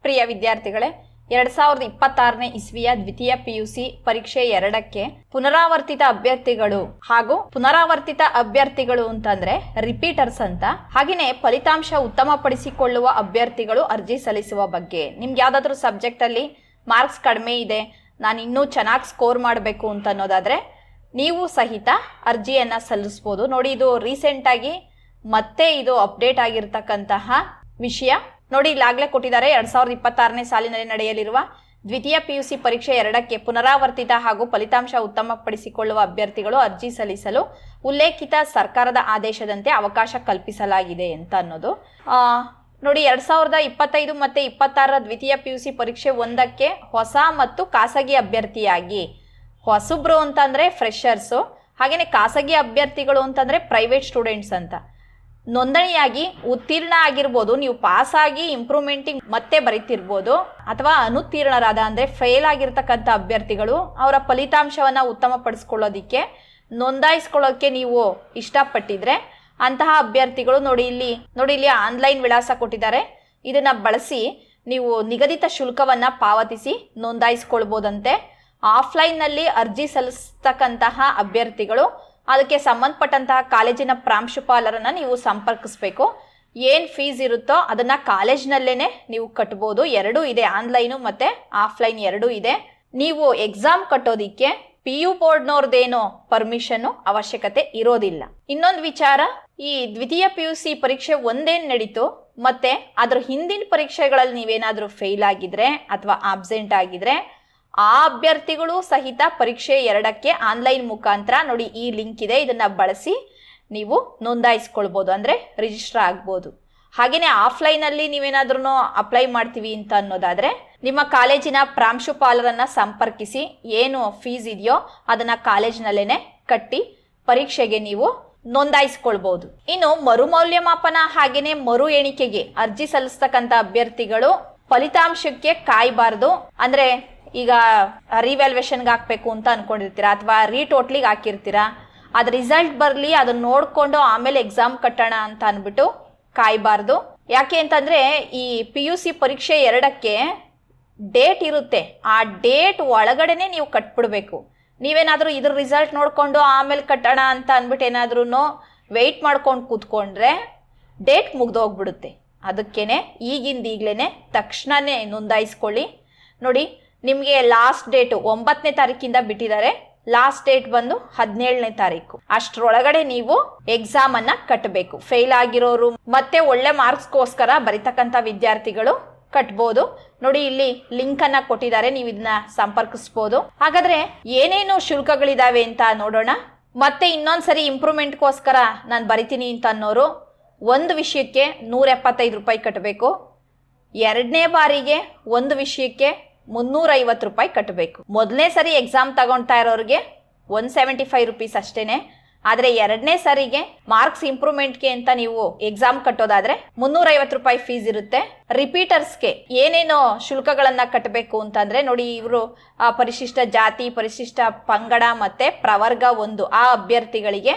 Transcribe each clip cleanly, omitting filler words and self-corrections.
ಪ್ರಿಯ ವಿದ್ಯಾರ್ಥಿಗಳೇ, 2026ನೇ ಇಸ್ವಿಯ ದ್ವಿತೀಯ PUC ಪರೀಕ್ಷೆ 2ಕ್ಕೆ ಪುನರಾವರ್ತಿತ ಅಭ್ಯರ್ಥಿಗಳು ಹಾಗೂ ಪುನರಾವರ್ತಿತ ಅಭ್ಯರ್ಥಿಗಳು ಅಂತಂದ್ರೆ ರಿಪೀಟರ್ಸ್ ಅಂತ, ಹಾಗೆಯೇ ಫಲಿತಾಂಶ ಉತ್ತಮಪಡಿಸಿಕೊಳ್ಳುವ ಅಭ್ಯರ್ಥಿಗಳು ಅರ್ಜಿ ಸಲ್ಲಿಸುವ ಬಗ್ಗೆ. ನಿಮ್ಗೆ ಯಾವ್ದಾದ್ರು ಸಬ್ಜೆಕ್ಟ್ ಅಲ್ಲಿ ಮಾರ್ಕ್ಸ್ ಕಡಿಮೆ ಇದೆ, ನಾನು ಇನ್ನೂ ಚೆನ್ನಾಗಿ ಸ್ಕೋರ್ ಮಾಡಬೇಕು ಅಂತ ಅನ್ನೋದಾದ್ರೆ ನೀವು ಸಹಿತ ಅರ್ಜಿಯನ್ನ ಸಲ್ಲಿಸಬಹುದು. ನೋಡಿ, ಇದು ರೀಸೆಂಟ್ ಆಗಿ ಮತ್ತೆ ಇದು ಅಪ್ಡೇಟ್ ಆಗಿರ್ತಕ್ಕಂತಹ ವಿಷಯ. ನೋಡಿ, ಇಲ್ಲಾಗಲೇ ಕೊಟ್ಟಿದ್ದಾರೆ 2026ನೇ ಸಾಲಿನಲ್ಲಿ ನಡೆಯಲಿರುವ ದ್ವಿತೀಯ PUC ಪರೀಕ್ಷೆ 2ಕ್ಕೆ ಪುನರಾವರ್ತಿತ ಹಾಗೂ ಫಲಿತಾಂಶ ಉತ್ತಮಪಡಿಸಿಕೊಳ್ಳುವ ಅಭ್ಯರ್ಥಿಗಳು ಅರ್ಜಿ ಸಲ್ಲಿಸಲು ಉಲ್ಲೇಖಿತ ಸರ್ಕಾರದ ಆದೇಶದಂತೆ ಅವಕಾಶ ಕಲ್ಪಿಸಲಾಗಿದೆ ಅಂತ ಅನ್ನೋದು. ನೋಡಿ, 2025 ಮತ್ತು 26ರ ದ್ವಿತೀಯ PUC ಪರೀಕ್ಷೆ 1ಕ್ಕೆ ಹೊಸ ಮತ್ತು ಖಾಸಗಿ ಅಭ್ಯರ್ಥಿಯಾಗಿ, ಹೊಸಬ್ರು ಅಂತಂದ್ರೆ ಫ್ರೆಷರ್ಸು, ಹಾಗೆಯೇ ಖಾಸಗಿ ಅಭ್ಯರ್ಥಿಗಳು ಅಂತಂದ್ರೆ ಪ್ರೈವೇಟ್ ಸ್ಟೂಡೆಂಟ್ಸ್ ಅಂತ ನೋಂದಣಿಯಾಗಿ ಉತ್ತೀರ್ಣ ಆಗಿರ್ಬೋದು. ನೀವು ಪಾಸ್ ಆಗಿ ಇಂಪ್ರೂವ್ಮೆಂಟಿಂಗ್ ಮತ್ತೆ ಬರೀತಿರ್ಬೋದು, ಅಥವಾ ಅನುತ್ತೀರ್ಣರಾದ ಅಂದರೆ ಫೇಲ್ ಆಗಿರ್ತಕ್ಕಂಥ ಅಭ್ಯರ್ಥಿಗಳು ಅವರ ಫಲಿತಾಂಶವನ್ನು ಉತ್ತಮಪಡಿಸ್ಕೊಳ್ಳೋದಿಕ್ಕೆ ನೋಂದಾಯಿಸ್ಕೊಳ್ಳೋಕ್ಕೆ ನೀವು ಇಷ್ಟಪಟ್ಟಿದ್ರೆ ಅಂತಹ ಅಭ್ಯರ್ಥಿಗಳು ನೋಡಿ ಇಲ್ಲಿ ಆನ್ಲೈನ್ ವಿಳಾಸ ಕೊಟ್ಟಿದ್ದಾರೆ. ಇದನ್ನ ಬಳಸಿ ನೀವು ನಿಗದಿತ ಶುಲ್ಕವನ್ನು ಪಾವತಿಸಿ ನೋಂದಾಯಿಸ್ಕೊಳ್ಬೋದಂತೆ. ಆಫ್ಲೈನ್ನಲ್ಲಿ ಅರ್ಜಿ ಸಲ್ಲಿಸ್ತಕ್ಕಂತಹ ಅಭ್ಯರ್ಥಿಗಳು ಅದಕ್ಕೆ ಸಂಬಂಧಪಟ್ಟಂತಹ ಕಾಲೇಜಿನ ಪ್ರಾಂಶುಪಾಲರನ್ನ ನೀವು ಸಂಪರ್ಕಿಸಬೇಕು. ಏನು ಫೀಸ್ ಇರುತ್ತೋ ಅದನ್ನ ಕಾಲೇಜ್ನಲ್ಲೇನೆ ನೀವು ಕಟ್ಬೋದು. ಎರಡೂ ಇದೆ, ಆನ್ಲೈನು ಮತ್ತೆ ಆಫ್ಲೈನ್ ಎರಡೂ ಇದೆ. ನೀವು ಎಕ್ಸಾಮ್ ಕಟ್ಟೋದಿಕ್ಕೆ PU ಬೋರ್ಡ್ನವ್ರದ್ದೇನೋ ಪರ್ಮಿಷನ್ ಅವಶ್ಯಕತೆ ಇರೋದಿಲ್ಲ. ಇನ್ನೊಂದು ವಿಚಾರ, ಈ ದ್ವಿತೀಯ PUC ಪರೀಕ್ಷೆ ಒಂದೇನು ನಡೀತು ಮತ್ತೆ ಅದ್ರ ಹಿಂದಿನ ಪರೀಕ್ಷೆಗಳಲ್ಲಿ ನೀವೇನಾದ್ರೂ ಫೇಲ್ ಆಗಿದ್ರೆ ಅಥವಾ ಆಬ್ಸೆಂಟ್ ಆಗಿದ್ರೆ ಆ ಅಭ್ಯರ್ಥಿಗಳು ಸಹಿತ ಪರೀಕ್ಷೆ 2ಕ್ಕೆ ಆನ್ಲೈನ್ ಮುಖಾಂತರ ನೋಡಿ ಈ ಲಿಂಕ್ ಇದೆ, ಇದನ್ನ ಬಳಸಿ ನೀವು ನೋಂದಾಯಿಸ್ಕೊಳ್ಬೋದು, ಅಂದ್ರೆ ರಿಜಿಸ್ಟರ್ ಆಗ್ಬೋದು. ಹಾಗೇನೆ ಆಫ್ಲೈನ್ ಅಲ್ಲಿ ನೀವೇನಾದ್ರೂ ಅಪ್ಲೈ ಮಾಡ್ತೀವಿ ಅಂತ ಅನ್ನೋದಾದ್ರೆ ನಿಮ್ಮ ಕಾಲೇಜಿನ ಪ್ರಾಂಶುಪಾಲರನ್ನ ಸಂಪರ್ಕಿಸಿ ಏನು ಫೀಸ್ ಇದೆಯೋ ಅದನ್ನ ಕಾಲೇಜ್ನಲ್ಲೇನೆ ಕಟ್ಟಿ ಪರೀಕ್ಷೆಗೆ ನೀವು ನೋಂದಾಯಿಸ್ಕೊಳ್ಬಹುದು. ಇನ್ನು ಮರುಮೌಲ್ಯಮಾಪನ ಹಾಗೇನೆ ಮರು ಎಣಿಕೆಗೆ ಅರ್ಜಿ ಸಲ್ಲಿಸ್ತಕ್ಕಂಥ ಅಭ್ಯರ್ಥಿಗಳು ಫಲಿತಾಂಶಕ್ಕೆ ಕಾಯಬಾರ್ದು. ಅಂದ್ರೆ ಈಗ ರಿವ್ಯಾಲ್ಯೂಯೇಷನ್ಗೆ ಹಾಕ್ಬೇಕು ಅಂತ ಅನ್ಕೊಂಡಿರ್ತೀರಾ ಅಥವಾ ರೀಟೋಟ್ಲಿಗೆ ಹಾಕಿರ್ತೀರಾ, ಅದ್ ರಿಸಲ್ಟ್ ಬರಲಿ ಅದನ್ನ ನೋಡ್ಕೊಂಡು ಆಮೇಲೆ ಎಕ್ಸಾಮ್ ಕಟ್ಟೋಣ ಅಂತ ಅಂದ್ಬಿಟ್ಟು ಕಾಯಬಾರ್ದು. ಯಾಕೆ ಅಂತಂದ್ರೆ ಈ PUC ಪರೀಕ್ಷೆ 2ಕ್ಕೆ ಡೇಟ್ ಇರುತ್ತೆ, ಆ ಡೇಟ್ ಒಳಗಡೆನೆ ನೀವು ಕಟ್ಬಿಡ್ಬೇಕು. ನೀವೇನಾದ್ರೂ ಇದ್ರ ರಿಸಲ್ಟ್ ನೋಡ್ಕೊಂಡು ಆಮೇಲೆ ಕಟ್ಟೋಣ ಅಂತ ಅಂದ್ಬಿಟ್ಟು ಏನಾದ್ರೂ ವೆಯ್ಟ್ ಮಾಡ್ಕೊಂಡು ಕೂತ್ಕೊಂಡ್ರೆ ಡೇಟ್ ಮುಗ್ದೋಗ್ಬಿಡುತ್ತೆ. ಅದಕ್ಕೇನೆ ಈಗ್ಲೇ ತಕ್ಷಣನೇ ನೋಂದಾಯಿಸ್ಕೊಳ್ಳಿ. ನೋಡಿ, ನಿಮಗೆ ಲಾಸ್ಟ್ ಡೇಟು 9ನೇ ತಾರೀಕಿಂದ ಬಿಟ್ಟಿದ್ದಾರೆ, ಲಾಸ್ಟ್ ಡೇಟ್ ಬಂದು 17ನೇ ತಾರೀಕು. ಅಷ್ಟರೊಳಗಡೆ ನೀವು ಎಕ್ಸಾಮ್ ಅನ್ನ ಕಟ್ಟಬೇಕು. ಫೇಲ್ ಆಗಿರೋರು ಮತ್ತೆ ಒಳ್ಳೆ ಮಾರ್ಕ್ಸ್ಗೋಸ್ಕರ ಬರೀತಕ್ಕಂಥ ವಿದ್ಯಾರ್ಥಿಗಳು ಕಟ್ಬೋದು. ನೋಡಿ, ಇಲ್ಲಿ ಲಿಂಕ್ ಅನ್ನ ಕೊಟ್ಟಿದ್ದಾರೆ, ನೀವು ಇದನ್ನ ಸಂಪರ್ಕಿಸ್ಬೋದು. ಹಾಗಾದ್ರೆ ಏನೇನು ಶುಲ್ಕಗಳಿದಾವೆ ಅಂತ ನೋಡೋಣ. ಮತ್ತೆ ಇನ್ನೊಂದ್ಸರಿ ಇಂಪ್ರೂವ್ಮೆಂಟ್ಗೋಸ್ಕರ ನಾನು ಬರಿತೀನಿ ಅಂತ ಅನ್ನೋರು ಒಂದು ವಿಷಯಕ್ಕೆ 175 ರೂಪಾಯಿ ಕಟ್ಟಬೇಕು. ಎರಡನೇ ಬಾರಿಗೆ ಒಂದು ವಿಷಯಕ್ಕೆ 350 ರೂಪಾಯಿ ಕಟ್ಟಬೇಕು. ಮೊದಲನೇ ಸರಿ ಎಕ್ಸಾಮ್ ತಗೊಳ್ತಾ ಇರೋರಿಗೆ 175 ರುಪೀಸ್ ಅಷ್ಟೇನೆ. ಆದರೆ ಎರಡನೇ ಸರಿಗೆ ಮಾರ್ಕ್ಸ್ ಇಂಪ್ರೂವ್ಮೆಂಟ್ಗೆ ಅಂತ ನೀವು ಎಕ್ಸಾಮ್ ಕಟ್ಟೋದಾದ್ರೆ 350 ರೂಪಾಯಿ ಫೀಸ್ ಇರುತ್ತೆ. ರಿಪೀಟರ್ಸ್ಗೆ ಏನೇನೋ ಶುಲ್ಕಗಳನ್ನ ಕಟ್ಟಬೇಕು ಅಂತಂದ್ರೆ ನೋಡಿ, ಇವರು ಪರಿಶಿಷ್ಟ ಜಾತಿ, ಪರಿಶಿಷ್ಟ ಪಂಗಡ ಮತ್ತೆ ಪ್ರವರ್ಗ 1 ಆ ಅಭ್ಯರ್ಥಿಗಳಿಗೆ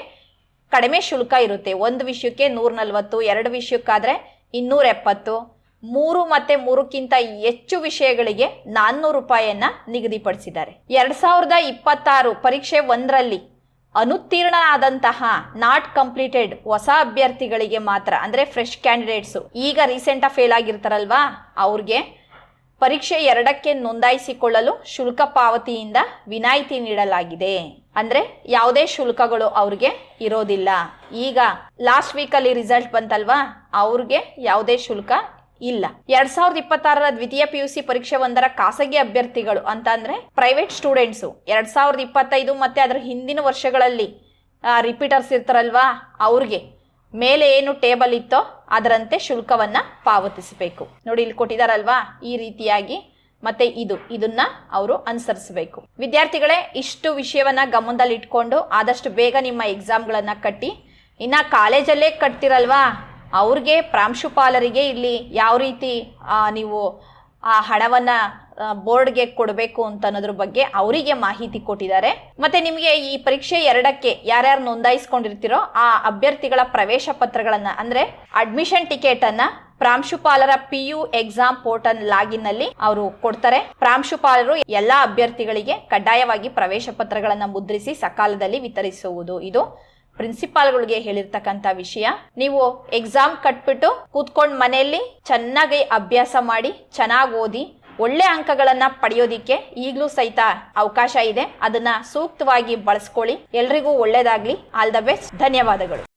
ಕಡಿಮೆ ಶುಲ್ಕ ಇರುತ್ತೆ. ಒಂದು ವಿಷಯಕ್ಕೆ 140, ಎರಡು ವಿಷಯಕ್ಕಾದ್ರೆ 270, 3 ಮತ್ತೆ 3ಕ್ಕಿಂತ ಹೆಚ್ಚು ವಿಷಯಗಳಿಗೆ 400 ರೂಪಾಯಿಯನ್ನ ನಿಗದಿಪಡಿಸಿದ್ದಾರೆ. 2026 ಪರೀಕ್ಷೆ 1ರಲ್ಲಿ ಅನುತ್ತೀರ್ಣರಾದಂತಹ ನಾಟ್ ಕಂಪ್ಲೀಟೆಡ್ ಹೊಸ ಅಭ್ಯರ್ಥಿಗಳಿಗೆ ಮಾತ್ರ, ಅಂದ್ರೆ ಫ್ರೆಶ್ ಕ್ಯಾಂಡಿಡೇಟ್ಸು, ಈಗ ರೀಸೆಂಟ್ ಫೇಲ್ ಆಗಿರ್ತಾರಲ್ವಾ ಅವ್ರಿಗೆ ಪರೀಕ್ಷೆ 2ಕ್ಕೆ ನೋಂದಾಯಿಸಿಕೊಳ್ಳಲು ಶುಲ್ಕ ಪಾವತಿಯಿಂದ ವಿನಾಯಿತಿ ನೀಡಲಾಗಿದೆ. ಅಂದ್ರೆ ಯಾವುದೇ ಶುಲ್ಕಗಳು ಅವ್ರಿಗೆ ಇರೋದಿಲ್ಲ. ಈಗ ಲಾಸ್ಟ್ ವೀಕಲ್ಲಿ ರಿಸಲ್ಟ್ ಬಂತಲ್ವಾ, ಅವ್ರಿಗೆ ಯಾವುದೇ ಶುಲ್ಕ ಇಲ್ಲ. 2026ರ ದ್ವಿತೀಯ PUC ಪರೀಕ್ಷೆ 1ರ ಖಾಸಗಿ ಅಭ್ಯರ್ಥಿಗಳು ಅಂತ ಅಂದ್ರೆ ಪ್ರೈವೇಟ್ ಸ್ಟೂಡೆಂಟ್ಸು 2025 ಮತ್ತೆ ಅದರ ಹಿಂದಿನ ವರ್ಷಗಳಲ್ಲಿ ರಿಪೀಟರ್ಸ್ ಇರ್ತಾರಲ್ವಾ, ಅವ್ರಿಗೆ ಮೇಲೆ ಏನು ಟೇಬಲ್ ಇತ್ತೋ ಅದರಂತೆ ಶುಲ್ಕವನ್ನ ಪಾವತಿಸಬೇಕು. ನೋಡಿ, ಇಲ್ಲಿ ಕೊಟ್ಟಿದಾರಲ್ವಾ ಈ ರೀತಿಯಾಗಿ, ಮತ್ತೆ ಇದನ್ನ ಅವರು ಅನುಸರಿಸಬೇಕು. ವಿದ್ಯಾರ್ಥಿಗಳೇ, ಇಷ್ಟು ವಿಷಯವನ್ನ ಗಮನದಲ್ಲಿ ಇಟ್ಕೊಂಡು ಆದಷ್ಟು ಬೇಗ ನಿಮ್ಮ ಎಕ್ಸಾಮ್ಗಳನ್ನ ಕಟ್ಟಿ. ಇನ್ನ ಕಾಲೇಜಲ್ಲೇ ಕಟ್ತಿರಲ್ವಾ ಅವ್ರಿಗೆ ಪ್ರಾಂಶುಪಾಲರಿಗೆ ಇಲ್ಲಿ ಯಾವ ರೀತಿ ನೀವು ಆ ಹಣವನ್ನ ಬೋರ್ಡ್ಗೆ ಕೊಡಬೇಕು ಅಂತ ಅನ್ನೋದ್ರ ಬಗ್ಗೆ ಅವರಿಗೆ ಮಾಹಿತಿ ಕೊಟ್ಟಿದ್ದಾರೆ. ಮತ್ತೆ ನಿಮಗೆ ಈ ಪರೀಕ್ಷೆ 2ಕ್ಕೆ ಯಾರ್ಯಾರು ನೋಂದಾಯಿಸ್ಕೊಂಡಿರ್ತೀರೋ ಆ ಅಭ್ಯರ್ಥಿಗಳ ಪ್ರವೇಶ ಪತ್ರಗಳನ್ನ ಅಂದ್ರೆ ಅಡ್ಮಿಷನ್ ಟಿಕೆಟ್ ಅನ್ನ ಪ್ರಾಂಶುಪಾಲರ PU ಎಕ್ಸಾಮ್ ಪೋರ್ಟಲ್ ಲಾಗಿನ್ ನಲ್ಲಿ ಅವರು ಕೊಡ್ತಾರೆ. ಪ್ರಾಂಶುಪಾಲರು ಎಲ್ಲಾ ಅಭ್ಯರ್ಥಿಗಳಿಗೆ ಕಡ್ಡಾಯವಾಗಿ ಪ್ರವೇಶ ಪತ್ರಗಳನ್ನ ಮುದ್ರಿಸಿ ಸಕಾಲದಲ್ಲಿ ವಿತರಿಸುವುದು ಇದು ಪ್ರಿನ್ಸಿಪಾಲ್ಗಳಿಗೆ ಹೇಳಿರ್ತಕ್ಕಂಥ ವಿಷಯ. ನೀವು ಎಕ್ಸಾಮ್ ಕಟ್ಬಿಟ್ಟು ಕೂತ್ಕೊಂಡ್ ಮನೆಯಲ್ಲಿ ಚೆನ್ನಾಗಿ ಅಭ್ಯಾಸ ಮಾಡಿ, ಚೆನ್ನಾಗಿ ಓದಿ, ಒಳ್ಳೆ ಅಂಕಗಳನ್ನ ಪಡೆಯೋದಿಕ್ಕೆ ಈಗಲೂ ಸಹಿತ ಅವಕಾಶ ಇದೆ. ಅದನ್ನ ಸೂಕ್ತವಾಗಿ ಬಳಸ್ಕೊಳ್ಳಿ. ಎಲ್ರಿಗೂ ಒಳ್ಳೇದಾಗ್ಲಿ. All the best. ಧನ್ಯವಾದಗಳು.